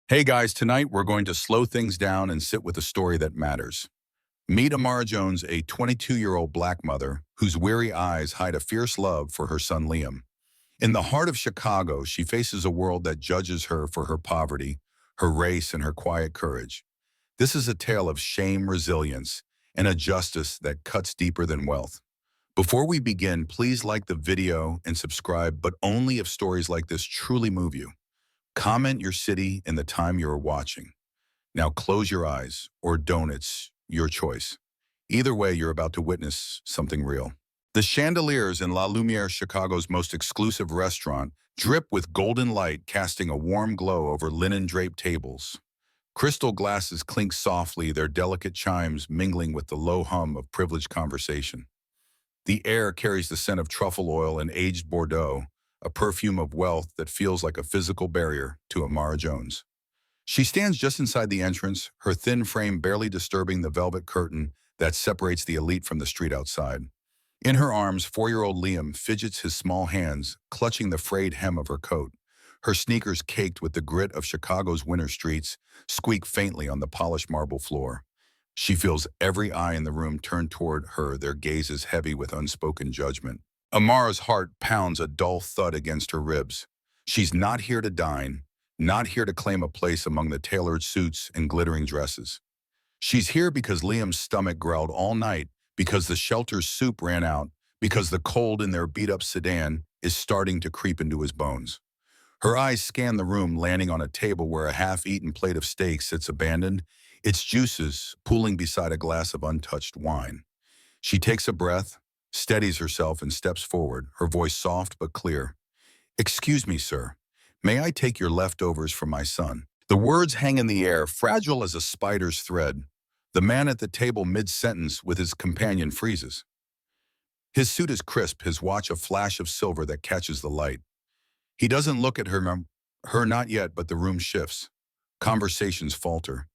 Hey guys, tonight we're going to slow things down and sit with a story that matters. Meet Amara Jones, a 22-year-old black mother whose weary eyes hide a fierce love for her son Liam. In the heart of Chicago, she faces a world that judges her for her poverty, her race, and her quiet courage. This is a tale of shame, resilience, and a justice that cuts deeper than wealth. Before we begin, please like the video and subscribe, but only if stories like this truly move you. Comment your city and the time you are watching. Now close your eyes, or don't, it's your choice. Either way, you're about to witness something real. The chandeliers in La Lumiere, Chicago's most exclusive restaurant, drip with golden light casting a warm glow over linen-draped tables. Crystal glasses clink softly, their delicate chimes mingling with the low hum of privileged conversation. The air carries the scent of truffle oil and aged Bordeaux, a perfume of wealth that feels like a physical barrier to Amara Jones. She stands just inside the entrance, her thin frame barely disturbing the velvet curtain that separates the elite from the street outside. In her arms, 4-year-old Liam fidgets his small hands, clutching the frayed hem of her coat. Her sneakers, caked with the grit of Chicago's winter streets, squeak faintly on the polished marble floor. She feels every eye in the room turn toward her, their gazes heavy with unspoken judgment. Amara's heart pounds a dull thud against her ribs. She's not here to dine, not here to claim a place among the tailored suits and glittering dresses. She's here because Liam's stomach growled all night, because the shelter's soup ran out, because the cold in their beat-up sedan is starting to creep into his bones. Her eyes scan the room, landing on a table where a half-eaten plate of steak sits abandoned, its juices pooling beside a glass of untouched wine. She takes a breath, steadies herself, and steps forward, her voice soft but clear. "Excuse me, sir. May I take your leftovers for my son?" The words hang in the air, fragile as a spider's thread. The man at the table mid-sentence with his companion freezes. His suit is crisp, his watch a flash of silver that catches the light. He doesn't look at her not yet, but the room shifts. Conversations falter.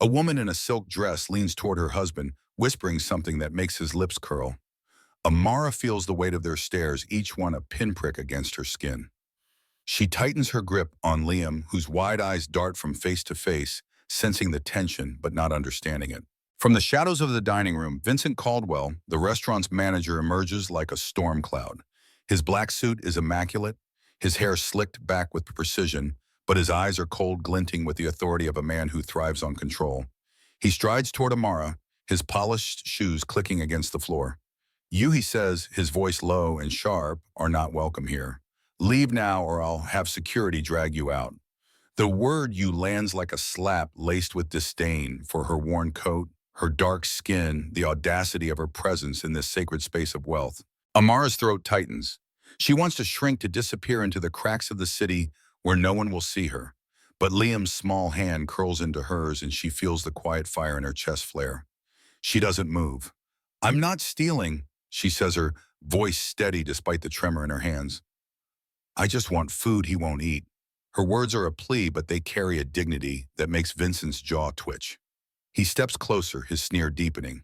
A woman in a silk dress leans toward her husband, whispering something that makes his lips curl. Amara feels the weight of their stares, each one a pinprick against her skin. She tightens her grip on Liam, whose wide eyes dart from face to face, sensing the tension but not understanding it. From the shadows of the dining room, Vincent Caldwell, the restaurant's manager, emerges like a storm cloud. His black suit is immaculate, his hair slicked back with precision, but his eyes are cold, glinting with the authority of a man who thrives on control. He strides toward Amara, his polished shoes clicking against the floor. "You," he says, his voice low and sharp, "are not welcome here. Leave now or I'll have security drag you out." The word "you" lands like a slap laced with disdain for her worn coat, her dark skin, the audacity of her presence in this sacred space of wealth. Amara's throat tightens. She wants to shrink, to disappear into the cracks of the city where no one will see her. But Liam's small hand curls into hers and she feels the quiet fire in her chest flare. She doesn't move. "I'm not stealing," she says, her voice steady despite the tremor in her hands. "I just want food he won't eat." Her words are a plea, but they carry a dignity that makes Vincent's jaw twitch. He steps closer, his sneer deepening.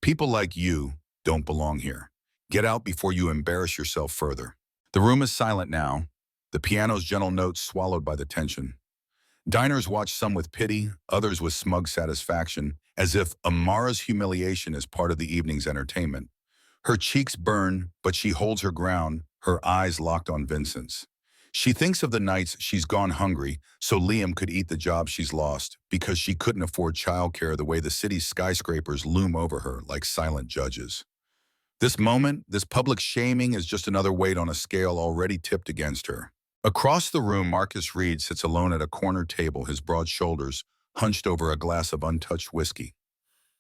"People like you don't belong here. Get out before you embarrass yourself further." The room is silent now, the piano's gentle notes swallowed by the tension. Diners watch, some with pity, others with smug satisfaction, as if Amara's humiliation is part of the evening's entertainment. Her cheeks burn, but she holds her ground, her eyes locked on Vincent's. She thinks of the nights she's gone hungry so Liam could eat the job she's lost, because she couldn't afford childcare the way the city's skyscrapers loom over her like silent judges. This moment, this public shaming, is just another weight on a scale already tipped against her. Across the room, Marcus Reed sits alone at a corner table, his broad shoulders hunched over a glass of untouched whiskey.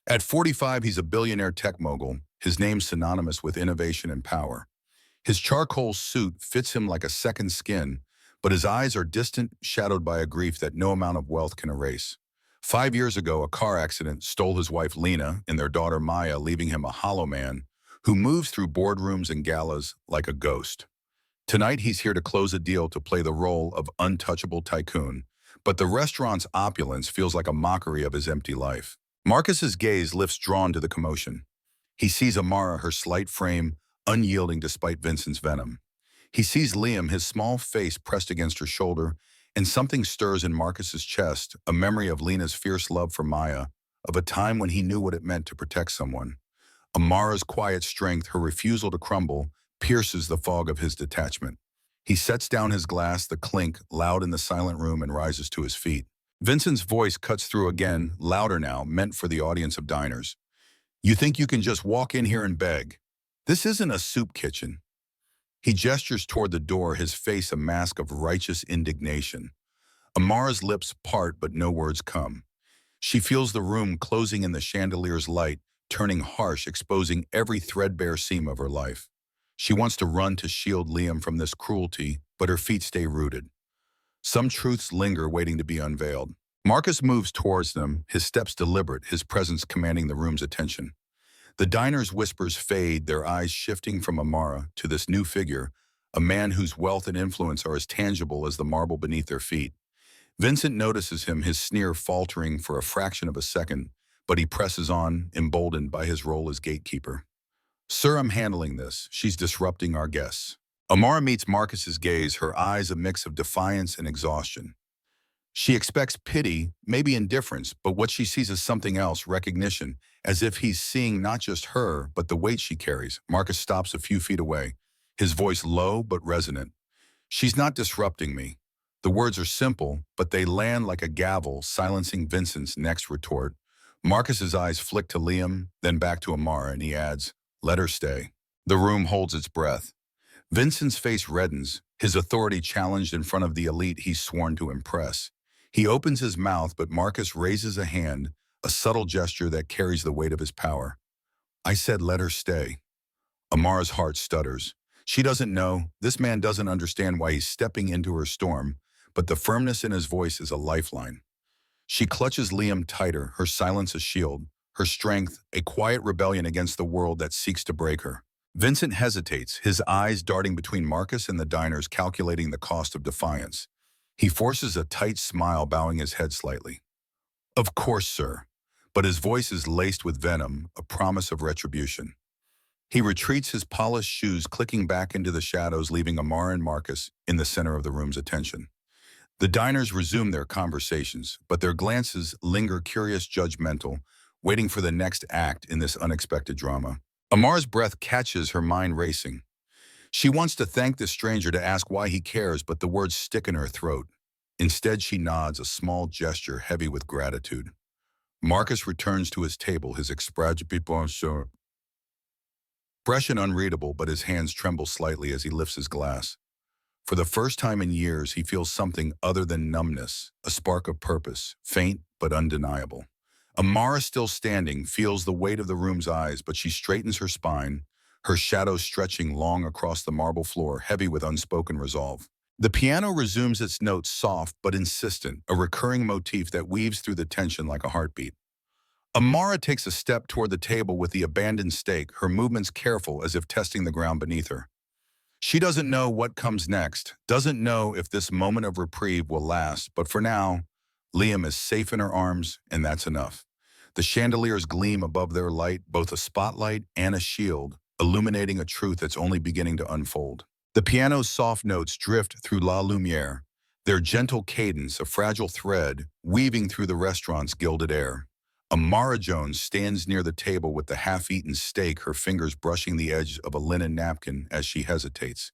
At 45, he's a billionaire tech mogul, his name synonymous with innovation and power. His charcoal suit fits him like a second skin, but his eyes are distant, shadowed by a grief that no amount of wealth can erase. 5 years ago, a car accident stole his wife Lena and their daughter Maya, leaving him a hollow man who moves through boardrooms and galas like a ghost. Tonight, he's here to close a deal to play the role of untouchable tycoon, but the restaurant's opulence feels like a mockery of his empty life. Marcus's gaze lifts, drawn to the commotion. He sees Amara, her slight frame unyielding despite Vincent's venom. He sees Liam, his small face pressed against her shoulder, And something stirs in Marcus's chest, a memory of Lena's fierce love for Maya, of a time when he knew what it meant to protect someone. Amara's quiet strength, her refusal to crumble, pierces the fog of his detachment. He sets down his glass, the clink, loud in the silent room, and rises to his feet. Vincent's voice cuts through again, louder now, meant for the audience of diners. You think you can just walk in here and beg? This isn't a soup kitchen. He gestures toward the door, his face a mask of righteous indignation. Amara's lips part, but no words come. She feels the room closing in the chandelier's light, turning harsh, exposing every threadbare seam of her life. She wants to run to shield Liam from this cruelty, but her feet stay rooted. Some truths linger, waiting to be unveiled. Marcus moves towards them, his steps deliberate, his presence commanding the room's attention. The diner's whispers fade, their eyes shifting from Amara to this new figure, a man whose wealth and influence are as tangible as the marble beneath their feet. Vincent notices him, his sneer faltering for a fraction of a second, but he presses on, emboldened by his role as gatekeeper. Sir, I'm handling this. She's disrupting our guests. Amara meets Marcus's gaze, her eyes a mix of defiance and exhaustion. She expects pity, maybe indifference, but what she sees is something else, recognition, as if he's seeing not just her, but the weight she carries. Marcus stops a few feet away, his voice low but resonant. She's not disrupting me. The words are simple, but they land like a gavel, silencing Vincent's next retort. Marcus's eyes flick to Liam, then back to Amara, and he adds, let her stay. The room holds its breath. Vincent's face reddens, his authority challenged in front of the elite he's sworn to impress. He opens his mouth, but Marcus raises a hand, a subtle gesture that carries the weight of his power. I said let her stay. Amara's heart stutters. She doesn't know, this man doesn't understand why he's stepping into her storm, but the firmness in his voice is a lifeline. She clutches Liam tighter, her silence a shield, her strength a quiet rebellion against the world that seeks to break her. Vincent hesitates, his eyes darting between Marcus and the diners, calculating the cost of defiance. He forces a tight smile, bowing his head slightly. Of course, sir. But his voice is laced with venom, a promise of retribution. He retreats, his polished shoes clicking back into the shadows, leaving Amara and Marcus in the center of the room's attention. The diners resume their conversations, but their glances linger curious, judgmental, waiting for the next act in this unexpected drama. Amara's breath catches, her mind racing. She wants to thank the stranger, to ask why he cares, but the words stick in her throat. Instead, she nods, a small gesture heavy with gratitude. Marcus returns to his table, his expression fresh and unreadable, but his hands tremble slightly as he lifts his glass. For the first time in years, he feels something other than numbness, a spark of purpose, faint but undeniable. Amara, still standing, feels the weight of the room's eyes, but she straightens her spine, her shadow stretching long across the marble floor, heavy with unspoken resolve. The piano resumes its notes, soft but insistent, a recurring motif that weaves through the tension like a heartbeat. Amara takes a step toward the table with the abandoned steak, her movements careful as if testing the ground beneath her. She doesn't know what comes next, doesn't know if this moment of reprieve will last, but for now, Liam is safe in her arms, and that's enough. The chandeliers gleam above their light, both a spotlight and a shield, illuminating a truth that's only beginning to unfold. The piano's soft notes drift through La Lumiere, their gentle cadence a fragile thread weaving through the restaurant's gilded air. Amara Jones stands near the table with the half-eaten steak, her fingers brushing the edge of a linen napkin as she hesitates.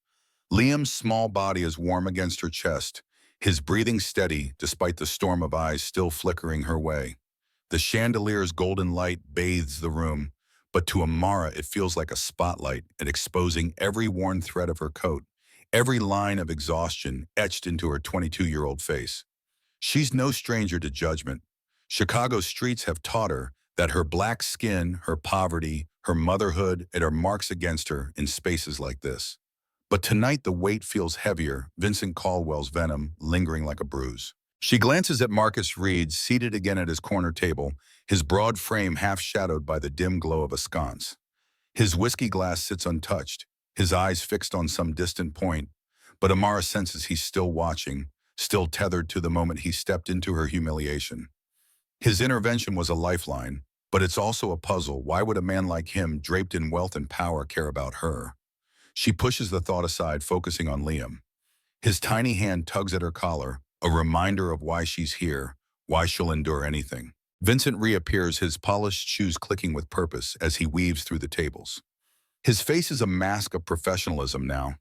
Liam's small body is warm against her chest, his breathing steady despite the storm of eyes still flickering her way. The chandelier's golden light bathes the room, but to Amara it feels like a spotlight, exposing every worn thread of her coat, every line of exhaustion etched into her 22-year-old face. She's no stranger to judgment. Chicago's streets have taught her that her black skin, her poverty, her motherhood, and her marks against her in spaces like this. But tonight the weight feels heavier, Vincent Caldwell's venom lingering like a bruise. She glances at Marcus Reed, seated again at his corner table, his broad frame half-shadowed by the dim glow of a sconce. His whiskey glass sits untouched, his eyes fixed on some distant point, but Amara senses he's still watching, still tethered to the moment he stepped into her humiliation. His intervention was a lifeline, but it's also a puzzle. Why would a man like him, draped in wealth and power, care about her? She pushes the thought aside, focusing on Liam. His tiny hand tugs at her collar, a reminder of why she's here, why she'll endure anything. Vincent reappears, his polished shoes clicking with purpose as he weaves through the tables. His face is a mask of professionalism now,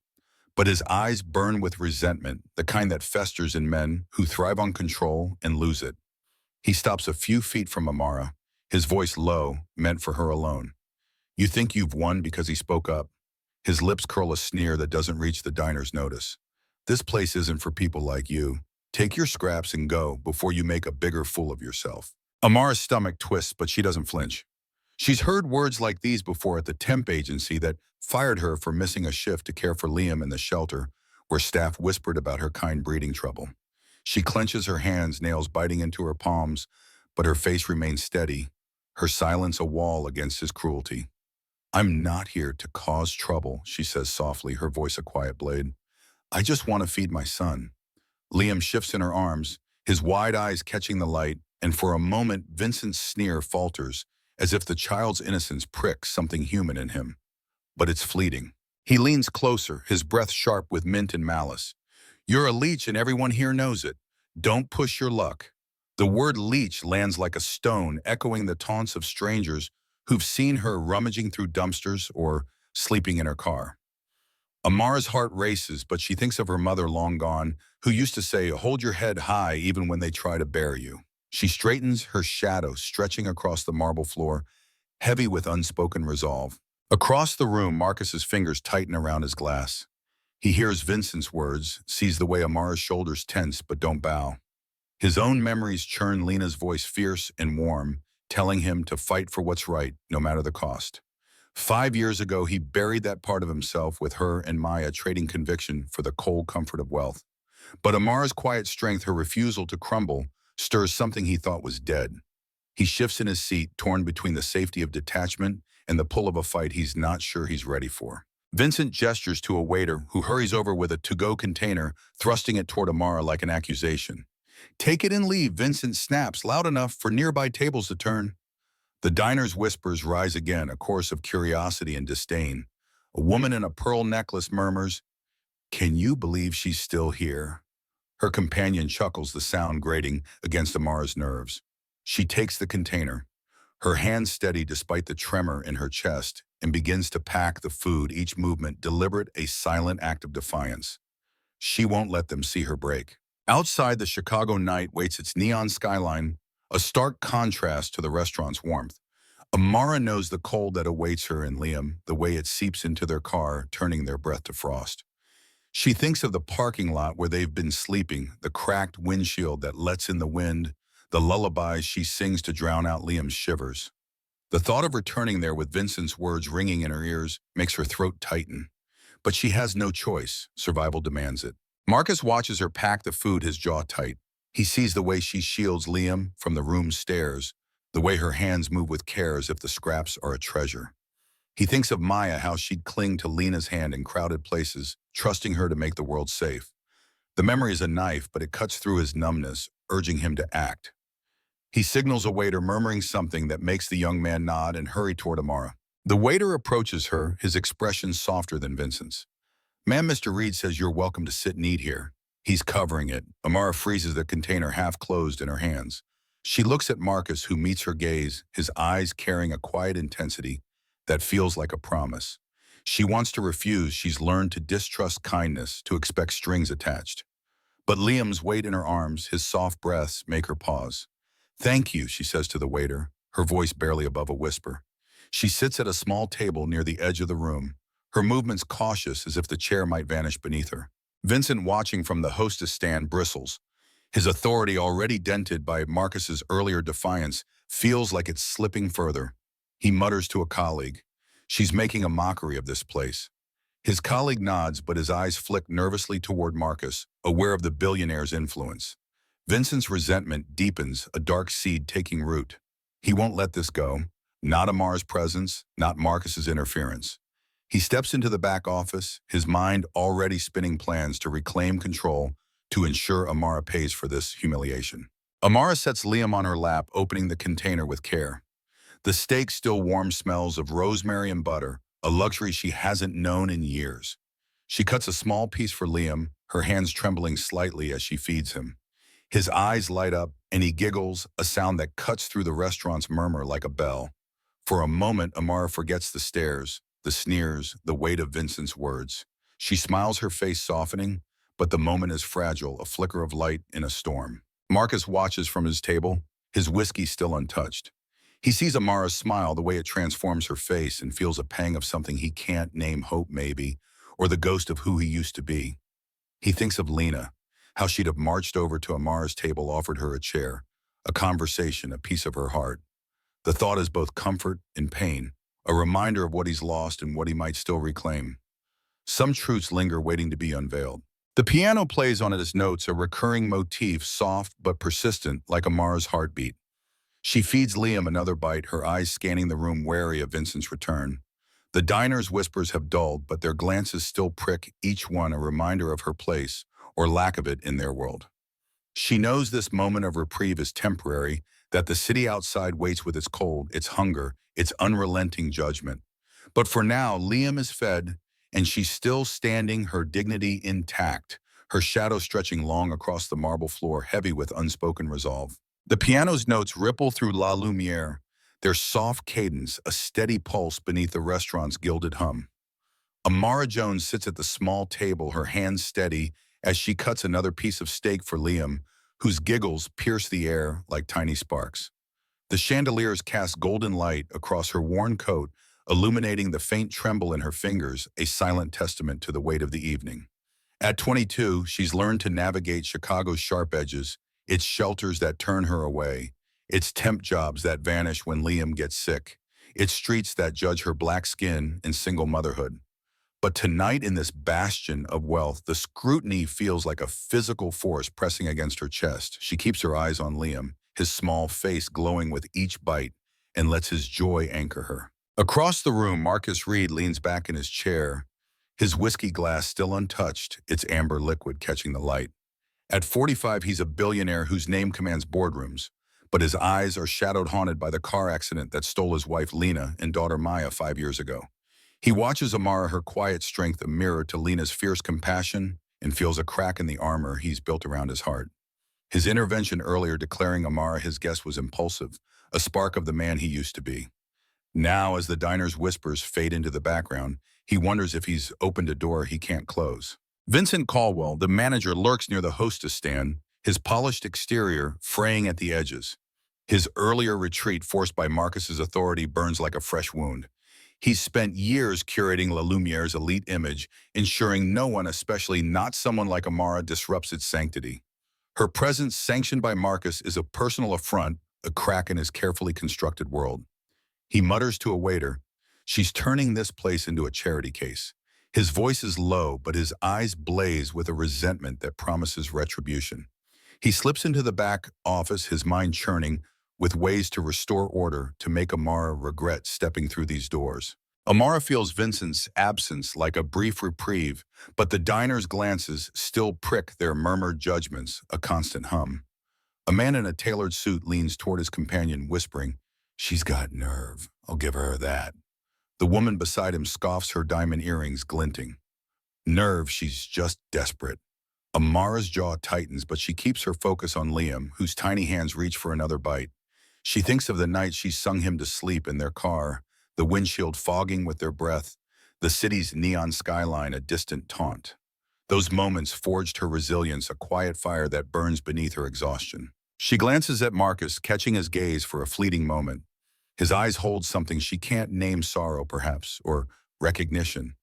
but his eyes burn with resentment, the kind that festers in men who thrive on control and lose it. He stops a few feet from Amara, his voice low, meant for her alone. You think you've won because he spoke up? His lips curl a sneer that doesn't reach the diner's notice. This place isn't for people like you. Take your scraps and go before you make a bigger fool of yourself. Amara's stomach twists, but she doesn't flinch. She's heard words like these before at the temp agency that fired her for missing a shift to care for Liam in the shelter, where staff whispered about her kind breeding trouble. She clenches her hands, nails biting into her palms, but her face remains steady, her silence a wall against his cruelty. I'm not here to cause trouble, she says softly, her voice a quiet blade. I just want to feed my son. Liam shifts in her arms, his wide eyes catching the light, and for a moment Vincent's sneer falters, as if the child's innocence pricks something human in him. But it's fleeting. He leans closer, his breath sharp with mint and malice. You're a leech and everyone here knows it. Don't push your luck. The word leech lands like a stone, echoing the taunts of strangers who've seen her rummaging through dumpsters or sleeping in her car. Amara's heart races, but she thinks of her mother long gone, who used to say, hold your head high even when they try to bury you. She straightens, her shadow stretching across the marble floor, heavy with unspoken resolve. Across the room, Marcus's fingers tighten around his glass. He hears Vincent's words, sees the way Amara's shoulders tense but don't bow. His own memories churn Lena's voice fierce and warm, telling him to fight for what's right, no matter the cost. 5 years ago, he buried that part of himself with her and Maya trading conviction for the cold comfort of wealth. But Amara's quiet strength, her refusal to crumble, stirs something he thought was dead. He shifts in his seat, torn between the safety of detachment and the pull of a fight he's not sure he's ready for. Vincent gestures to a waiter who hurries over with a to-go container, thrusting it toward Amara like an accusation. Take it and leave, Vincent snaps, loud enough for nearby tables to turn. The diner's whispers rise again, a chorus of curiosity and disdain. A woman in a pearl necklace murmurs, "Can you believe she's still here?" Her companion chuckles, the sound grating against Amara's nerves. She takes the container, her hands steady despite the tremor in her chest, and begins to pack the food, each movement deliberate, a silent act of defiance. She won't let them see her break. Outside, the Chicago night waits its neon skyline, a stark contrast to the restaurant's warmth. Amara knows the cold that awaits her and Liam, the way it seeps into their car, turning their breath to frost. She thinks of the parking lot where they've been sleeping, the cracked windshield that lets in the wind, the lullabies she sings to drown out Liam's shivers. The thought of returning there with Vincent's words ringing in her ears makes her throat tighten. But she has no choice. Survival demands it. Marcus watches her pack the food, his jaw tight. He sees the way she shields Liam from the room's stairs, the way her hands move with care as if the scraps are a treasure. He thinks of Maya, how she'd cling to Lena's hand in crowded places, trusting her to make the world safe. The memory is a knife, but it cuts through his numbness, urging him to act. He signals a waiter, murmuring something that makes the young man nod and hurry toward Amara. The waiter approaches her, his expression softer than Vincent's. "Ma'am, Mr. Reed says you're welcome to sit and eat here." He's covering it. Amara freezes the container half closed in her hands. She looks at Marcus, who meets her gaze, his eyes carrying a quiet intensity that feels like a promise. She wants to refuse. She's learned to distrust kindness, to expect strings attached. But Liam's weight in her arms, his soft breaths, make her pause. "Thank you," she says to the waiter, her voice barely above a whisper. She sits at a small table near the edge of the room, her movements cautious as if the chair might vanish beneath her. Vincent, watching from the hostess stand, bristles. His authority, already dented by Marcus's earlier defiance, feels like it's slipping further. He mutters to a colleague, "She's making a mockery of this place." His colleague nods, but his eyes flick nervously toward Marcus, aware of the billionaire's influence. Vincent's resentment deepens, a dark seed taking root. He won't let this go. Not Amar's presence, not Marcus's interference. He steps into the back office, his mind already spinning plans to reclaim control, to ensure Amara pays for this humiliation. Amara sets Liam on her lap, opening the container with care. The steak still warm smells of rosemary and butter, a luxury she hasn't known in years. She cuts a small piece for Liam, her hands trembling slightly as she feeds him. His eyes light up, and he giggles, a sound that cuts through the restaurant's murmur like a bell. For a moment, Amara forgets the stares, the sneers, the weight of Vincent's words. She smiles, her face softening, but the moment is fragile, a flicker of light in a storm. Marcus watches from his table, his whiskey still untouched. He sees Amara's smile, the way it transforms her face, and feels a pang of something he can't name, hope maybe, or the ghost of who he used to be. He thinks of Lena, how she'd have marched over to Amara's table, offered her a chair, a conversation, a piece of her heart. The thought is both comfort and pain, a reminder of what he's lost and what he might still reclaim. Some truths linger waiting to be unveiled. The piano plays on its notes, a recurring motif, soft but persistent, like Amara's heartbeat. She feeds Liam another bite, her eyes scanning the room, wary of Vincent's return. The diner's whispers have dulled, but their glances still prick, each one a reminder of her place, or lack of it, in their world. She knows this moment of reprieve is temporary, that the city outside waits with its cold, its hunger, its unrelenting judgment. But for now, Liam is fed, and she's still standing, her dignity intact, her shadow stretching long across the marble floor, heavy with unspoken resolve. The piano's notes ripple through La Lumiere, their soft cadence, a steady pulse beneath the restaurant's gilded hum. Amara Jones sits at the small table, her hands steady, as she cuts another piece of steak for Liam, whose giggles pierce the air like tiny sparks. The chandeliers cast golden light across her worn coat, illuminating the faint tremble in her fingers, a silent testament to the weight of the evening. At 22, she's learned to navigate Chicago's sharp edges, its shelters that turn her away, its temp jobs that vanish when Liam gets sick, its streets that judge her black skin and single motherhood. But tonight, in this bastion of wealth, the scrutiny feels like a physical force pressing against her chest. She keeps her eyes on Liam, his small face glowing with each bite, and lets his joy anchor her. Across the room, Marcus Reed leans back in his chair, his whiskey glass still untouched, its amber liquid catching the light. At 45, he's a billionaire whose name commands boardrooms, but his eyes are shadowed, haunted by the car accident that stole his wife Lena and daughter Maya 5 years ago. He watches Amara, her quiet strength a mirror to Lena's fierce compassion, and feels a crack in the armor he's built around his heart. His intervention earlier, declaring Amara his guest, was impulsive, a spark of the man he used to be. Now, as the diner's whispers fade into the background, he wonders if he's opened a door he can't close. Vincent Caldwell, the manager, lurks near the hostess stand, his polished exterior fraying at the edges. His earlier retreat, forced by Marcus's authority, burns like a fresh wound. He's spent years curating La Lumiere's elite image, ensuring no one, especially not someone like Amara, disrupts its sanctity. Her presence, sanctioned by Marcus, is a personal affront, a crack in his carefully constructed world. He mutters to a waiter, "She's turning this place into a charity case." His voice is low, but his eyes blaze with a resentment that promises retribution. He slips into the back office, his mind churning with ways to restore order, to make Amara regret stepping through these doors. Amara feels Vincent's absence like a brief reprieve, but the diner's glances still prick their murmured judgments, a constant hum. A man in a tailored suit leans toward his companion, whispering, "She's got nerve. I'll give her that." The woman beside him scoffs, her diamond earrings glinting. Nerve, she's just desperate. Amara's jaw tightens, but she keeps her focus on Liam, whose tiny hands reach for another bite. She thinks of the night she sung him to sleep in their car, the windshield fogging with their breath, the city's neon skyline a distant taunt. Those moments forged her resilience, a quiet fire that burns beneath her exhaustion. She glances at Marcus, catching his gaze for a fleeting moment. His eyes hold something she can't name, sorrow perhaps, or recognition.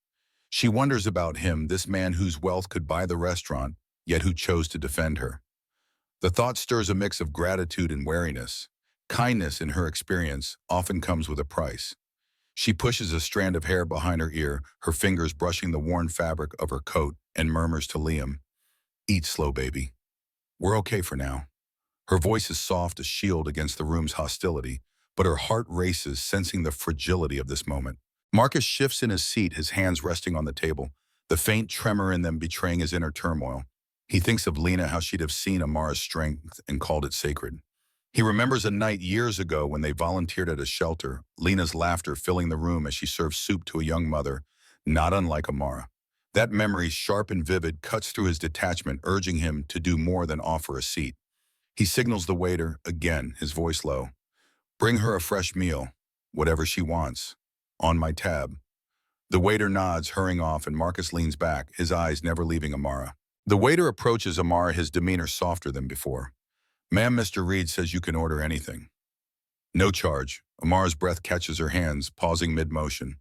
She wonders about him, this man whose wealth could buy the restaurant, yet who chose to defend her. The thought stirs a mix of gratitude and wariness. Kindness, in her experience, often comes with a price. She pushes a strand of hair behind her ear, her fingers brushing the worn fabric of her coat, and murmurs to Liam, "Eat slow, baby. We're okay for now." Her voice is soft, a shield against the room's hostility, but her heart races, sensing the fragility of this moment. Marcus shifts in his seat, his hands resting on the table, the faint tremor in them betraying his inner turmoil. He thinks of Lena, how she'd have seen Amara's strength and called it sacred. He remembers a night years ago when they volunteered at a shelter, Lena's laughter filling the room as she served soup to a young mother, not unlike Amara. That memory, sharp and vivid, cuts through his detachment, urging him to do more than offer a seat. He signals the waiter, again, his voice low. Bring her a fresh meal, whatever she wants. On my tab. The waiter nods, hurrying off, and Marcus leans back, his eyes never leaving Amara. The waiter approaches Amara, his demeanor softer than before. Ma'am, Mr. Reed says you can order anything. No charge. Amara's breath catches her hands, pausing mid-motion.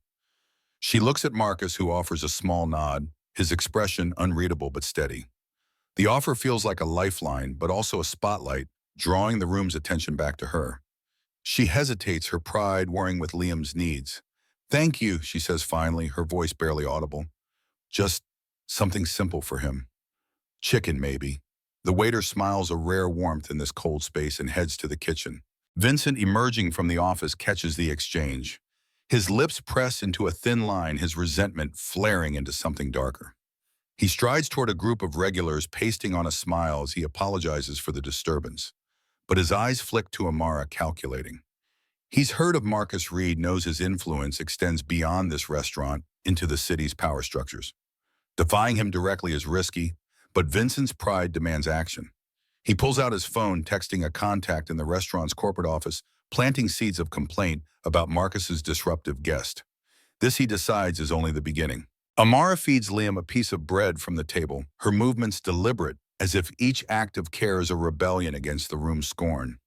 She looks at Marcus, who offers a small nod, his expression unreadable but steady. The offer feels like a lifeline, but also a spotlight, drawing the room's attention back to her. She hesitates, her pride warring with Liam's needs. Thank you, she says finally, her voice barely audible. Just something simple for him. Chicken, maybe. The waiter smiles a rare warmth in this cold space and heads to the kitchen. Vincent, emerging from the office, catches the exchange. His lips press into a thin line, his resentment flaring into something darker. He strides toward a group of regulars, pasting on a smile as he apologizes for the disturbance. But his eyes flick to Amara, calculating. He's heard of Marcus Reed, knows his influence extends beyond this restaurant into the city's power structures. Defying him directly is risky, but Vincent's pride demands action. He pulls out his phone, texting a contact in the restaurant's corporate office, planting seeds of complaint about Marcus's disruptive guest. This, he decides, is only the beginning. Amara feeds Liam a piece of bread from the table, her movements deliberate, as if each act of care is a rebellion against the room's scorn.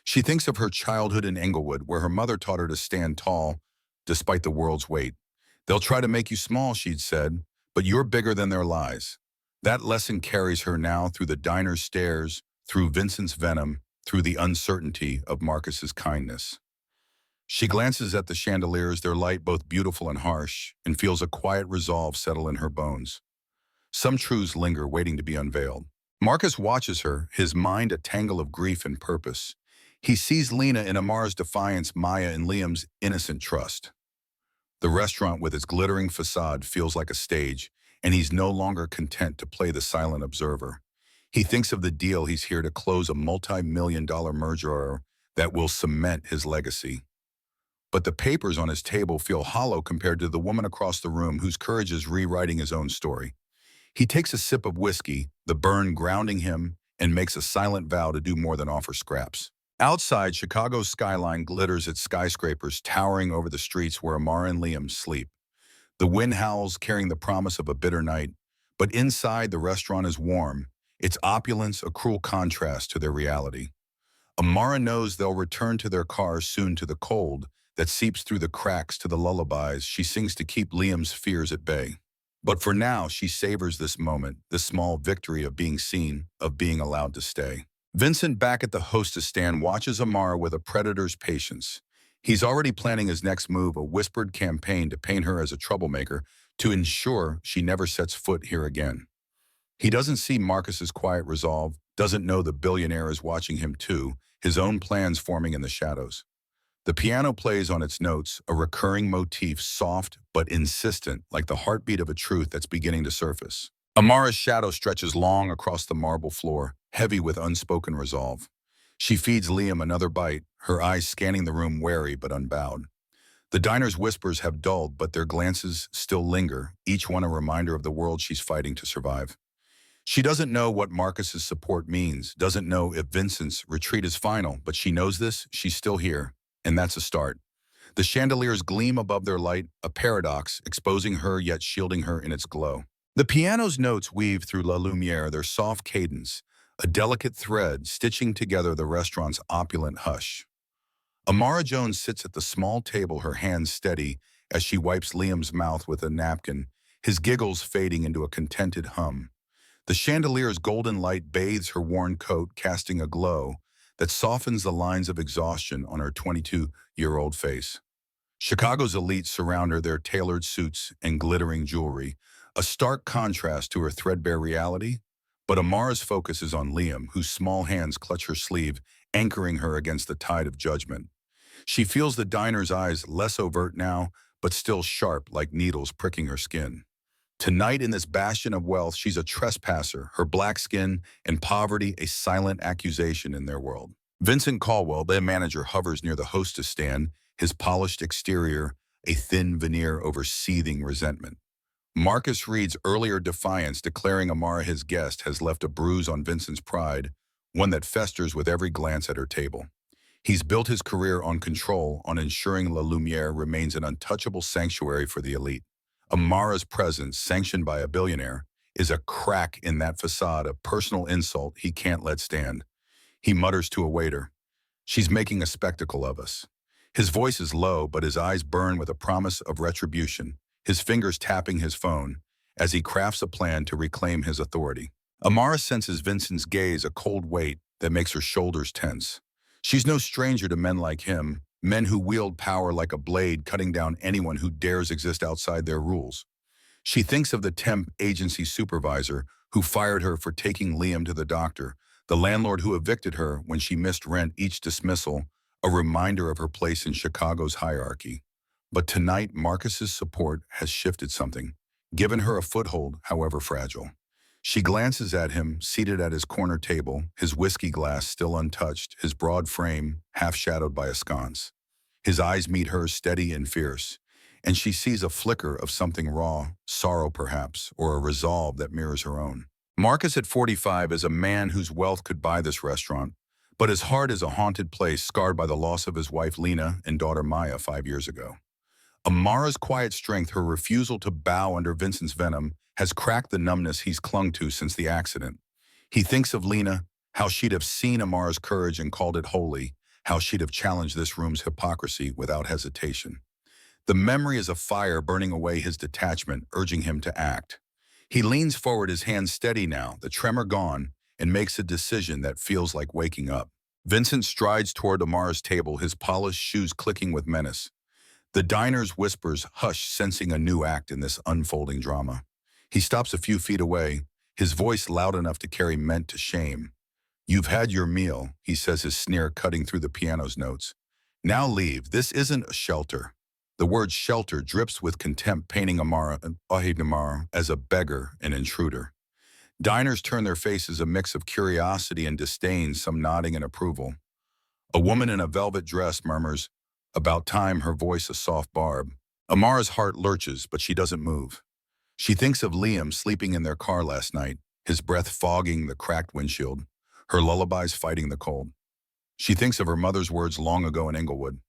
She thinks of her childhood in Englewood, where her mother taught her to stand tall, despite the world's weight. They'll try to make you small, she'd said, but you're bigger than their lies. That lesson carries her now through the diner's stares, through Vincent's venom, through the uncertainty of Marcus's kindness. She glances at the chandeliers, their light both beautiful and harsh, and feels a quiet resolve settle in her bones. Some truths linger, waiting to be unveiled. Marcus watches her, his mind a tangle of grief and purpose. He sees Lena in Amara's defiance, Maya in Liam's innocent trust. The restaurant with its glittering facade feels like a stage, and he's no longer content to play the silent observer. He thinks of the deal he's here to close, a multi-million-dollar merger that will cement his legacy. But the papers on his table feel hollow compared to the woman across the room whose courage is rewriting his own story. He takes a sip of whiskey, the burn grounding him, and makes a silent vow to do more than offer scraps. Outside, Chicago's skyline glitters, its skyscrapers towering over the streets where Amara and Liam sleep. The wind howls, carrying the promise of a bitter night, but inside the restaurant is warm, its opulence a cruel contrast to their reality. Amara knows they'll return to their cars soon, to the cold that seeps through the cracks, to the lullabies she sings to keep Liam's fears at bay. But for now, she savors this moment, this small victory of being seen, of being allowed to stay. Vincent, back at the hostess stand, watches Amara with a predator's patience. He's already planning his next move, a whispered campaign to paint her as a troublemaker, to ensure she never sets foot here again. He doesn't see Marcus's quiet resolve, doesn't know the billionaire is watching him too, his own plans forming in the shadows. The piano plays on its notes, a recurring motif, soft but insistent, like the heartbeat of a truth that's beginning to surface. Amara's shadow stretches long across the marble floor, heavy with unspoken resolve. She feeds Liam another bite, her eyes scanning the room, wary but unbowed. The diner's whispers have dulled, but their glances still linger, each one a reminder of the world she's fighting to survive. She doesn't know what Marcus's support means, doesn't know if Vincent's retreat is final, but she knows this, she's still here, and that's a start. The chandeliers gleam above their light, a paradox, exposing her yet shielding her in its glow. The piano's notes weave through La Lumiere, their soft cadence, a delicate thread stitching together the restaurant's opulent hush. Amara Jones sits at the small table, her hands steady as she wipes Liam's mouth with a napkin, his giggles fading into a contented hum. The chandelier's golden light bathes her worn coat, casting a glow that softens the lines of exhaustion on her 22-year-old face. Chicago's elites surround her, their tailored suits and glittering jewelry, a stark contrast to her threadbare reality. But Amara's focus is on Liam, whose small hands clutch her sleeve, anchoring her against the tide of judgment. She feels the diner's eyes, less overt now, but still sharp like needles pricking her skin. Tonight, in this bastion of wealth, she's a trespasser, her black skin and poverty a silent accusation in their world. Vincent Caldwell, the manager, hovers near the hostess stand, his polished exterior a thin veneer over seething resentment. Marcus Reed's earlier defiance, declaring Amara his guest, has left a bruise on Vincent's pride, one that festers with every glance at her table. He's built his career on control, on ensuring La Lumiere remains an untouchable sanctuary for the elite. Amara's presence, sanctioned by a billionaire, is a crack in that facade, a personal insult he can't let stand. He mutters to a waiter, "She's making a spectacle of us." His voice is low, but his eyes burn with a promise of retribution, his fingers tapping his phone as he crafts a plan to reclaim his authority. Amara senses Vincent's gaze, a cold weight that makes her shoulders tense. She's no stranger to men like him, men who wield power like a blade, cutting down anyone who dares exist outside their rules. She thinks of the temp agency supervisor who fired her for taking Liam to the doctor, the landlord who evicted her when she missed rent, each dismissal a reminder of her place in Chicago's hierarchy. But tonight, Marcus's support has shifted something, given her a foothold, however fragile. She glances at him, seated at his corner table, his whiskey glass still untouched, his broad frame half-shadowed by a sconce. His eyes meet hers, steady and fierce, and she sees a flicker of something raw, sorrow perhaps, or a resolve that mirrors her own. Marcus at 45 is a man whose wealth could buy this restaurant, but his heart is a haunted place scarred by the loss of his wife Lena and daughter Maya 5 years ago. Amara's quiet strength, her refusal to bow under Vincent's venom, has cracked the numbness he's clung to since the accident. He thinks of Lena, how she'd have seen Amara's courage and called it holy, how she'd have challenged this room's hypocrisy without hesitation. The memory is a fire burning away his detachment, urging him to act. He leans forward, his hands steady now, the tremor gone, and makes a decision that feels like waking up. Vincent strides toward Amara's table, his polished shoes clicking with menace. The diner's whispers hush, sensing a new act in this unfolding drama. He stops a few feet away, his voice loud enough to carry meant to shame. "You've had your meal," he says, his sneer cutting through the piano's notes. "Now leave. This isn't a shelter." The word shelter drips with contempt, painting Amara as a beggar, an intruder. Diners turn their faces, a mix of curiosity and disdain, some nodding in approval. A woman in a velvet dress murmurs, "About time," her voice a soft barb. Amara's heart lurches, but she doesn't move. She thinks of Liam sleeping in their car last night, his breath fogging the cracked windshield, her lullabies fighting the cold. She thinks of her mother's words long ago in Englewood.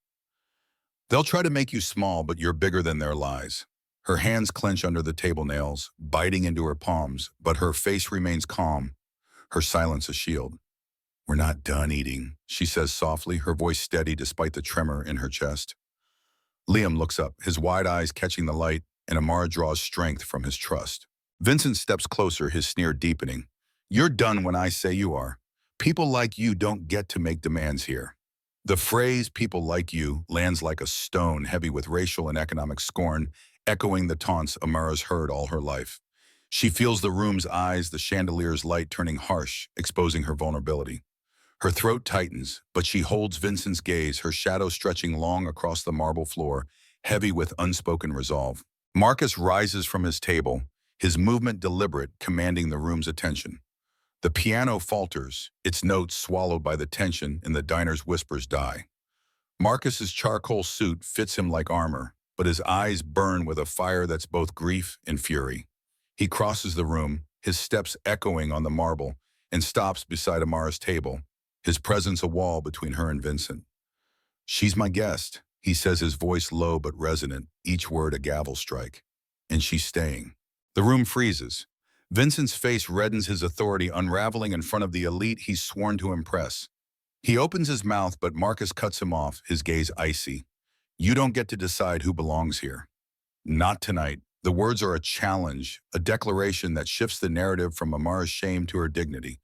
"They'll try to make you small, but you're bigger than their lies." Her hands clench under the table nails, biting into her palms, but her face remains calm, her silence a shield. "We're not done eating," she says softly, her voice steady despite the tremor in her chest. Liam looks up, his wide eyes catching the light, and Amara draws strength from his trust. Vincent steps closer, his sneer deepening. "You're done when I say you are. People like you don't get to make demands here." The phrase "people like you" lands like a stone, heavy with racial and economic scorn, echoing the taunts Amara's heard all her life. She feels the room's eyes, the chandelier's light turning harsh, exposing her vulnerability. Her throat tightens, but she holds Vincent's gaze, her shadow stretching long across the marble floor, heavy with unspoken resolve. Marcus rises from his table, his movement deliberate, commanding the room's attention. The piano falters, its notes swallowed by the tension, and the diner's whispers die. Marcus's charcoal suit fits him like armor, but his eyes burn with a fire that's both grief and fury. He crosses the room, his steps echoing on the marble, and stops beside Amara's table, his presence a wall between her and Vincent. "She's my guest," he says, his voice low but resonant, each word a gavel strike. "And she's staying." The room freezes. Vincent's face reddens, his authority unraveling in front of the elite he's sworn to impress. He opens his mouth, but Marcus cuts him off, his gaze icy. "You don't get to decide who belongs here." "Not tonight." The words are a challenge, a declaration that shifts the narrative from Amara's shame to her dignity.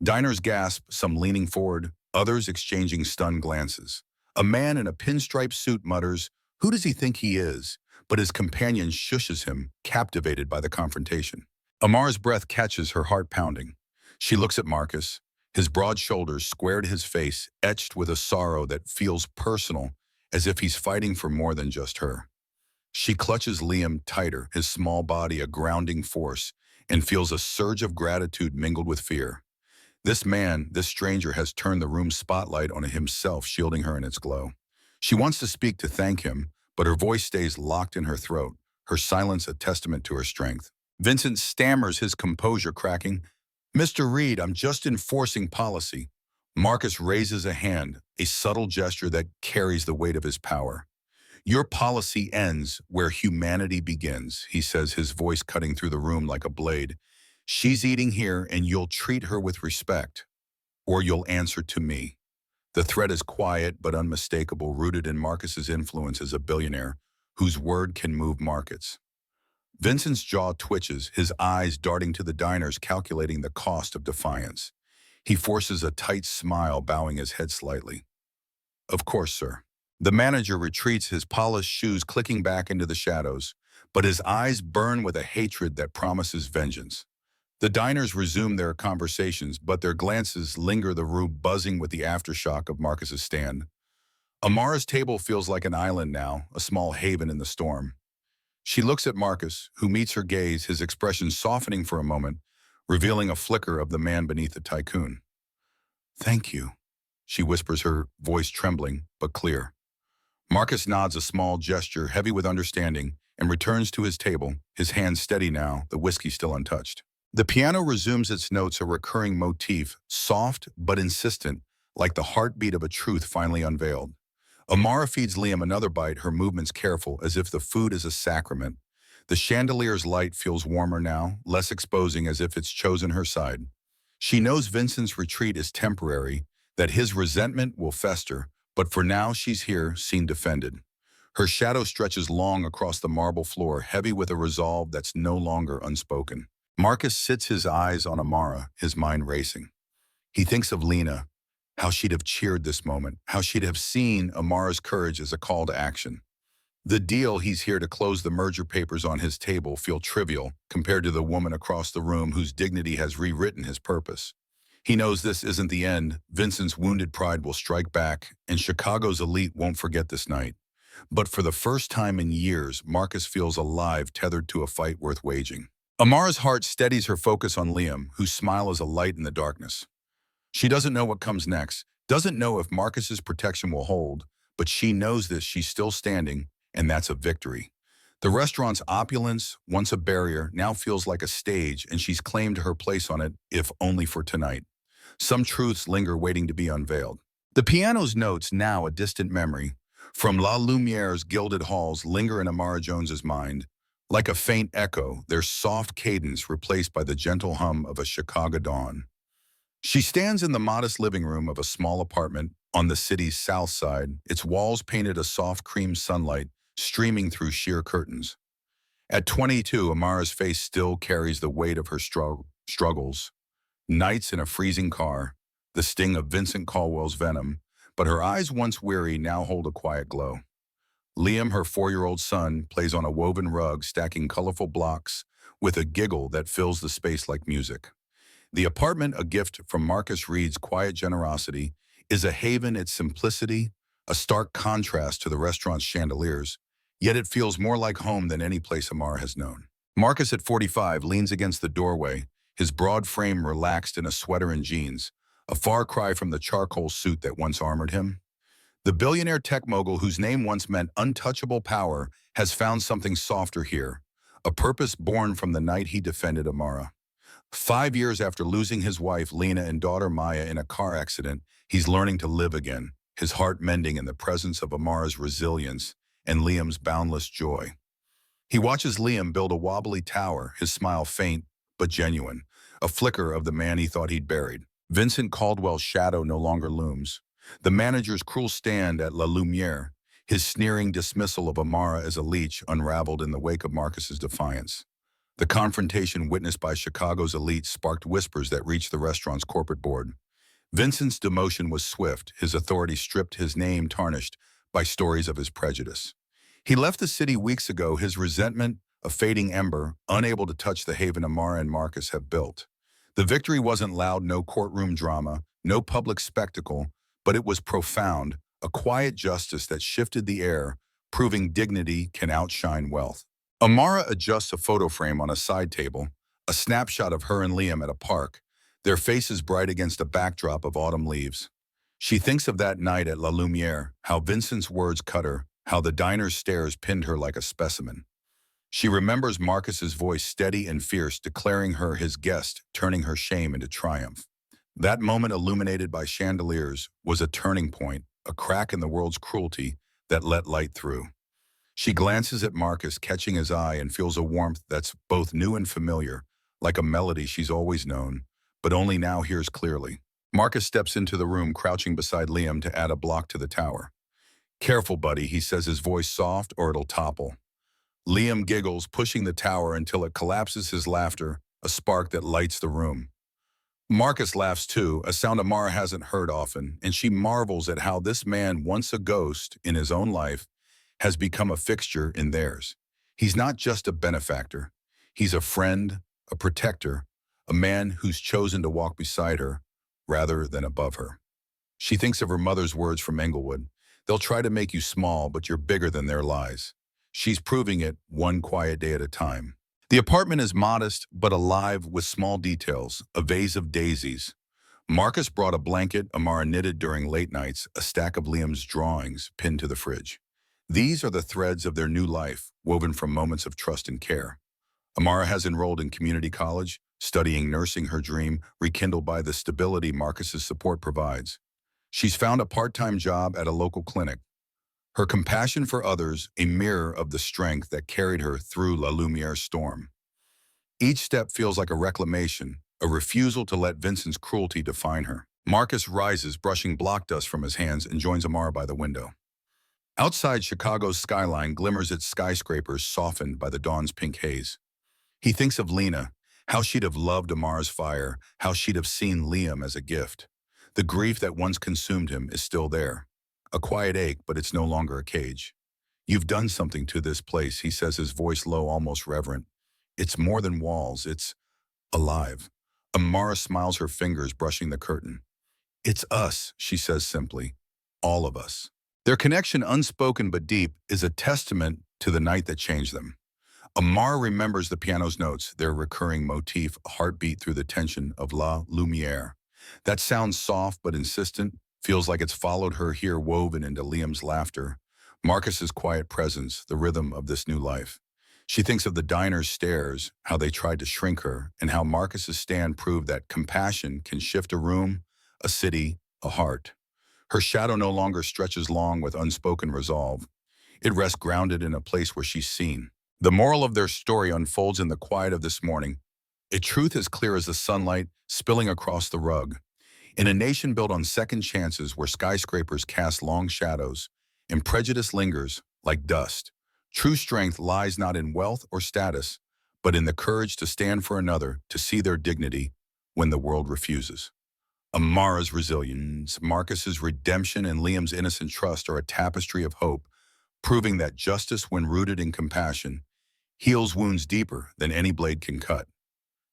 Diners gasp, some leaning forward, others exchanging stunned glances. A man in a pinstripe suit mutters, "Who does he think he is?" But his companion shushes him, captivated by the confrontation. Amara's breath catches, her heart pounding. She looks at Marcus, his broad shoulders squared, his face etched with a sorrow that feels personal, as if he's fighting for more than just her. She clutches Liam tighter, his small body a grounding force, and feels a surge of gratitude mingled with fear. This man, this stranger, has turned the room's spotlight on himself, shielding her in its glow. She wants to speak, to thank him, but her voice stays locked in her throat, her silence a testament to her strength. Vincent stammers, his composure cracking. Mr. Reed, I'm just enforcing policy. Marcus raises a hand, a subtle gesture that carries the weight of his power. Your policy ends where humanity begins, he says, his voice cutting through the room like a blade. She's eating here and you'll treat her with respect, or you'll answer to me. The threat is quiet but unmistakable, rooted in Marcus's influence as a billionaire whose word can move markets. Vincent's jaw twitches, his eyes darting to the diners, calculating the cost of defiance. He forces a tight smile, bowing his head slightly. Of course, sir. The manager retreats, his polished shoes clicking back into the shadows, but his eyes burn with a hatred that promises vengeance. The diners resume their conversations, but their glances linger the room buzzing with the aftershock of Marcus's stand. Amara's table feels like an island now, a small haven in the storm. She looks at Marcus, who meets her gaze, his expression softening for a moment, revealing a flicker of the man beneath the tycoon. Thank you, she whispers, her voice trembling but clear. Marcus nods a small gesture, heavy with understanding, and returns to his table, his hands steady now, the whiskey still untouched. The piano resumes its notes, a recurring motif, soft but insistent, like the heartbeat of a truth finally unveiled. Amara feeds Liam another bite, her movements careful, as if the food is a sacrament. The chandelier's light feels warmer now, less exposing, as if it's chosen her side. She knows Vincent's retreat is temporary, that his resentment will fester, but for now she's here, seen defended. Her shadow stretches long across the marble floor, heavy with a resolve that's no longer unspoken. Marcus sits his eyes on Amara, his mind racing. He thinks of Lena, how she'd have cheered this moment, how she'd have seen Amara's courage as a call to action. The deal he's here to close the merger papers on his table feel trivial compared to the woman across the room whose dignity has rewritten his purpose. He knows this isn't the end. Vincent's wounded pride will strike back, and Chicago's elite won't forget this night. But for the first time in years, Marcus feels alive, tethered to a fight worth waging. Amara's heart steadies her focus on Liam, whose smile is a light in the darkness. She doesn't know what comes next, doesn't know if Marcus's protection will hold, but she knows this, she's still standing, and that's a victory. The restaurant's opulence, once a barrier, now feels like a stage, and she's claimed her place on it, if only for tonight. Some truths linger waiting to be unveiled. The piano's notes, now a distant memory, from La Lumiere's gilded halls, linger in Amara Jones's mind. Like a faint echo, their soft cadence replaced by the gentle hum of a Chicago dawn. She stands in the modest living room of a small apartment on the city's south side, its walls painted a soft cream sunlight streaming through sheer curtains. At 22, Amara's face still carries the weight of her struggles. Nights in a freezing car, the sting of Vincent Caldwell's venom, but her eyes, once weary, now hold a quiet glow. Liam, her 4-year-old son, plays on a woven rug, stacking colorful blocks with a giggle that fills the space like music. The apartment, a gift from Marcus Reed's quiet generosity, is a haven, its simplicity, a stark contrast to the restaurant's chandeliers, yet it feels more like home than any place Amara has known. Marcus, at 45, leans against the doorway, his broad frame relaxed in a sweater and jeans, a far cry from the charcoal suit that once armored him. The billionaire tech mogul whose name once meant untouchable power has found something softer here, a purpose born from the night he defended Amara. 5 years after losing his wife, Lena, and daughter, Maya, in a car accident, he's learning to live again, his heart mending in the presence of Amara's resilience and Liam's boundless joy. He watches Liam build a wobbly tower, his smile faint but genuine, a flicker of the man he thought he'd buried. Vincent Caldwell's shadow no longer looms. The manager's cruel stand at La Lumiere, his sneering dismissal of Amara as a leech, unraveled in the wake of Marcus's defiance. The confrontation witnessed by Chicago's elite sparked whispers that reached the restaurant's corporate board. Vincent's demotion was swift, his authority stripped, his name tarnished by stories of his prejudice. He left the city weeks ago, his resentment a fading ember, unable to touch the haven Amara and Marcus have built. The victory wasn't loud, no courtroom drama, no public spectacle, but it was profound, a quiet justice that shifted the air, proving dignity can outshine wealth. Amara adjusts a photo frame on a side table, a snapshot of her and Liam at a park, their faces bright against a backdrop of autumn leaves. She thinks of that night at La Lumiere, how Vincent's words cut her, how the diner's stares pinned her like a specimen. She remembers Marcus's voice steady and fierce, declaring her his guest, turning her shame into triumph. That moment, illuminated by chandeliers, was a turning point, a crack in the world's cruelty that let light through. She glances at Marcus, catching his eye, and feels a warmth that's both new and familiar, like a melody she's always known, but only now hears clearly. Marcus steps into the room, crouching beside Liam to add a block to the tower. "Careful, buddy," he says, his voice soft, "or it'll topple." Liam giggles, pushing the tower until it collapses, his laughter, a spark that lights the room. Marcus laughs too, a sound Amara hasn't heard often, and she marvels at how this man, once a ghost in his own life, has become a fixture in theirs. He's not just a benefactor. He's a friend, a protector, a man who's chosen to walk beside her rather than above her. She thinks of her mother's words from Englewood. "They'll try to make you small, but you're bigger than their lies." She's proving it one quiet day at a time. The apartment is modest but alive with small details, a vase of daisies. Marcus brought a blanket Amara knitted during late nights, a stack of Liam's drawings pinned to the fridge. These are the threads of their new life, woven from moments of trust and care. Amara has enrolled in community college, studying nursing, her dream rekindled by the stability Marcus's support provides. She's found a part-time job at a local clinic. Her compassion for others, a mirror of the strength that carried her through La Lumiere's storm. Each step feels like a reclamation, a refusal to let Vincent's cruelty define her. Marcus rises, brushing block dust from his hands, and joins Amara by the window. Outside, Chicago's skyline glimmers, its skyscrapers softened by the dawn's pink haze. He thinks of Lena, how she'd have loved Amara's fire, how she'd have seen Liam as a gift. The grief that once consumed him is still there. A quiet ache, but it's no longer a cage. "You've done something to this place," he says, his voice low, almost reverent. "It's more than walls, it's alive." Amara smiles, her fingers brushing the curtain. "It's us," she says simply. "All of us." Their connection, unspoken but deep, is a testament to the night that changed them. Amara remembers the piano's notes, their recurring motif, a heartbeat through the tension of La Lumiere. That sounds soft but insistent, feels like it's followed her here, woven into Liam's laughter, Marcus's quiet presence, the rhythm of this new life. She thinks of the diner's stares, how they tried to shrink her, and how Marcus's stand proved that compassion can shift a room, a city, a heart. Her shadow no longer stretches long with unspoken resolve. It rests grounded in a place where she's seen. The moral of their story unfolds in the quiet of this morning, a truth as clear as the sunlight spilling across the rug. In a nation built on second chances, where skyscrapers cast long shadows and prejudice lingers like dust, true strength lies not in wealth or status, but in the courage to stand for another, to see their dignity when the world refuses. Amara's resilience, Marcus's redemption, and Liam's innocent trust are a tapestry of hope, proving that justice, when rooted in compassion, heals wounds deeper than any blade can cut.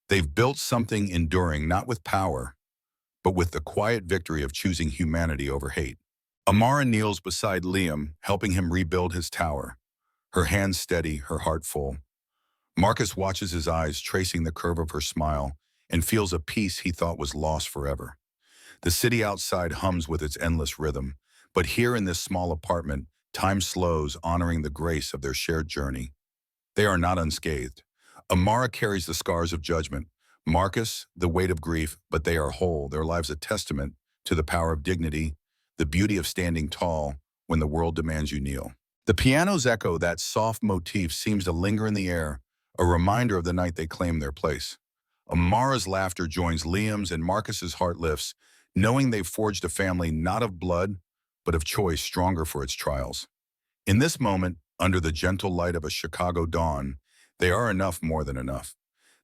They've built something enduring, not with power, but with the quiet victory of choosing humanity over hate. Amara kneels beside Liam, helping him rebuild his tower, her hands steady, her heart full. Marcus watches, his eyes tracing the curve of her smile, and feels a peace he thought was lost forever. The city outside hums with its endless rhythm, but here in this small apartment, time slows, honoring the grace of their shared journey. They are not unscathed. Amara carries the scars of judgment, Marcus the weight of grief, but they are whole, their lives a testament to the power of dignity, the beauty of standing tall when the world demands you kneel. The piano's echo, that soft motif, seems to linger in the air, a reminder of the night they claimed their place. Amara's laughter joins Liam's, and Marcus's heart lifts, knowing they've forged a family not of blood, but of choice, stronger for its trials. In this moment, under the gentle light of a Chicago dawn, they are enough, more than enough.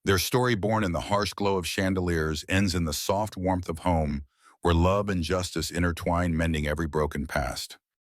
Their story, born in the harsh glow of chandeliers, ends in the soft warmth of home, where love and justice intertwine, mending every broken past.